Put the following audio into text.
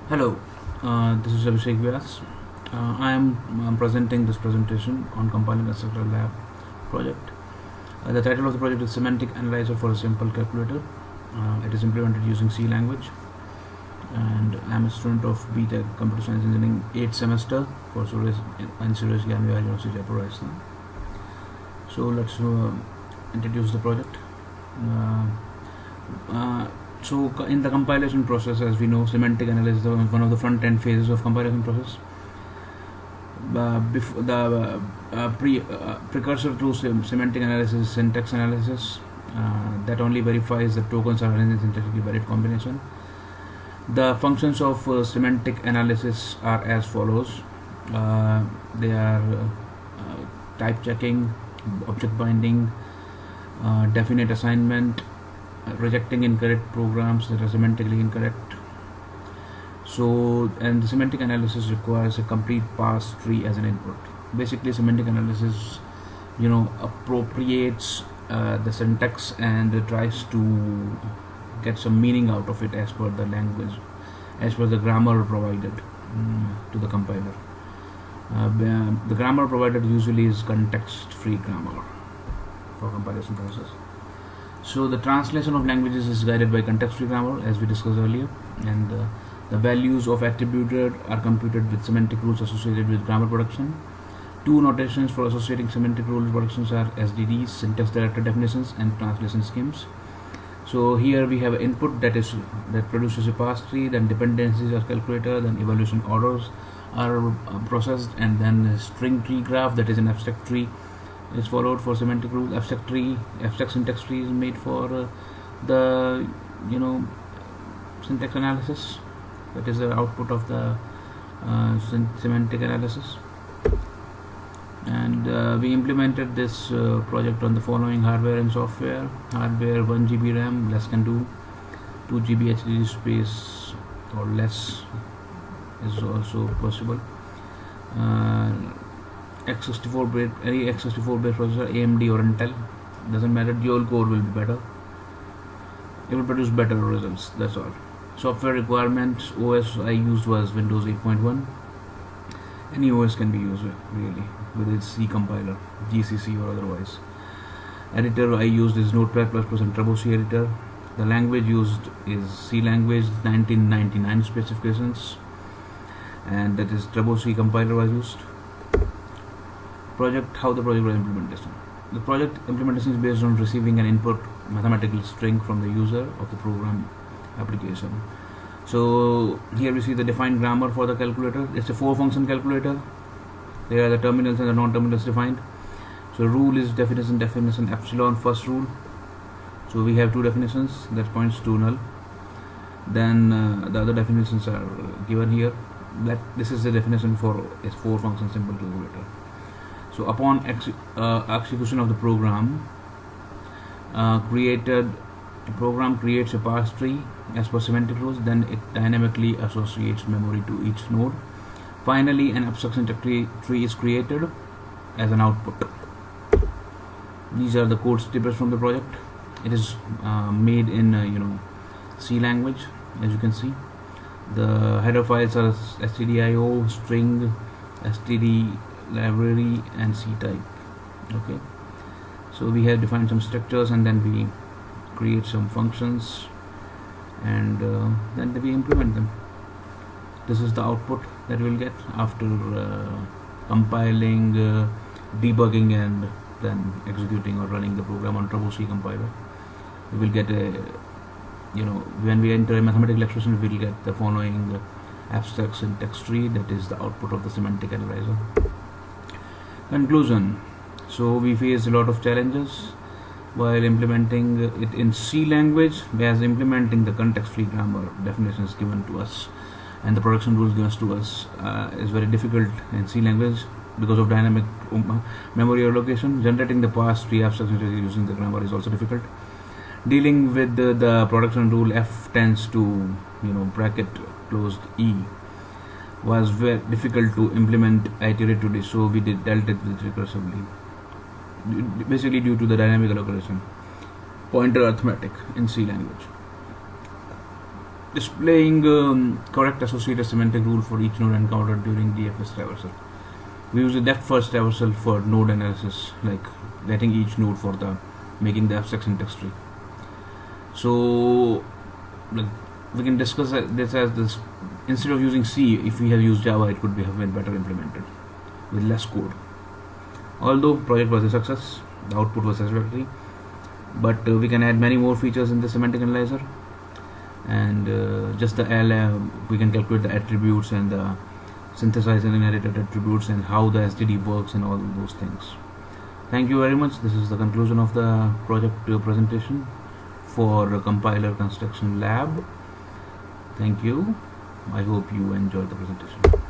Hello, this is Abhishek Vyas. I am presenting this presentation on compiling a structural lab project. The title of the project is Semantic Analyzer for a Simple Calculator. It is implemented using C language, and I am a student of BTech Computer Science Engineering 8th semester for Suresh and Suresh Gyan University, Jaipur, Rajasthan. So let's introduce the project. Uh, so in the compilation process, as we know, semantic analysis is one of the front-end phases of compilation process. Precursor to semantic analysis is syntax analysis that only verifies that tokens are arranged in syntactically valid combination. The functions of semantic analysis are as follows. They are type checking, object binding, definite assignment, rejecting incorrect programs that are semantically incorrect. So, and the semantic analysis requires a complete parse tree as an input. Basically, semantic analysis, appropriates the syntax and tries to get some meaning out of it as per the language, as per the grammar provided to the compiler. The grammar provided usually is context-free grammar for compilation process. So the translation of languages is guided by context-free grammar, as we discussed earlier, and the values of attributed are computed with semantic rules associated with grammar production. Two notations for associating semantic rule productions are SDDs, syntax-directed definitions, and translation schemes. So here we have an input that produces a parse tree, then dependencies are calculated, then evaluation orders are processed, and then a string tree graph, that is an abstract tree, is followed for semantic rules. Abstract syntax tree is made for the syntax analysis. That is the output of the semantic analysis. And we implemented this project on the following hardware and software. Hardware 1 GB RAM, less can do. 2 GB HDD space or less is also possible. X64 any X64 based processor, AMD or Intel, doesn't matter. Dual core will be better. It will produce better results. That's all. Software requirements: OS I used was Windows 8.1. Any OS can be used really with its C compiler, GCC or otherwise. Editor I used is Notepad++ and Trebosi editor. The language used is C language 1999 specifications, and that is Trebosi compiler was used. How the project was implemented. The project implementation is based on receiving an input mathematical string from the user of the program application. So here we see the defined grammar for the calculator. It's a 4-function calculator. There are the terminals and the non-terminals defined. So rule is definition epsilon, first rule. So we have two definitions that points to null. Then the other definitions are given here. This is the definition for a 4-function simple calculator. So upon execution of the program, the program creates a parse tree as per semantic rules. Then it dynamically associates memory to each node. Finally, an abstract syntax tree is created as an output. These are the code snippets from the project. It is made in C language, as you can see. The header files are stdio, string, std library, and C type. Okay, so we have defined some structures, and then we create some functions, and then we implement them. This is the output that we will get after compiling, debugging, and then executing or running the program on Trebosi compiler. We will get when we enter a mathematical expression, we will get the following abstract syntax tree, that is the output of the semantic analyzer. Conclusion: so we faced a lot of challenges while implementing it in C language, whereas implementing the context-free grammar definitions given to us and the production rules given to us is very difficult in C language because of dynamic memory allocation. Generating the parse tree abstract using the grammar is also difficult. Dealing with the production rule F tends to bracket closed E was very difficult to implement iteratively, so we dealt it with recursively, basically due to the dynamic allocation pointer arithmetic in C language. displaying correct associated semantic rule for each node encountered during DFS traversal. We use the depth first traversal for node analysis, like getting each node for the making the abstract syntax tree. So like, we can discuss this as this. Instead of using C, if we have used Java, it could have been better implemented with less code. Although project was a success, the output was satisfactory, but we can add many more features in the semantic analyzer, and just the we can calculate the attributes and the synthesize and inherited attributes and how the STD works and all those things. Thank you very much. This is the conclusion of the project presentation for compiler construction lab. Thank you. I hope you enjoyed the presentation.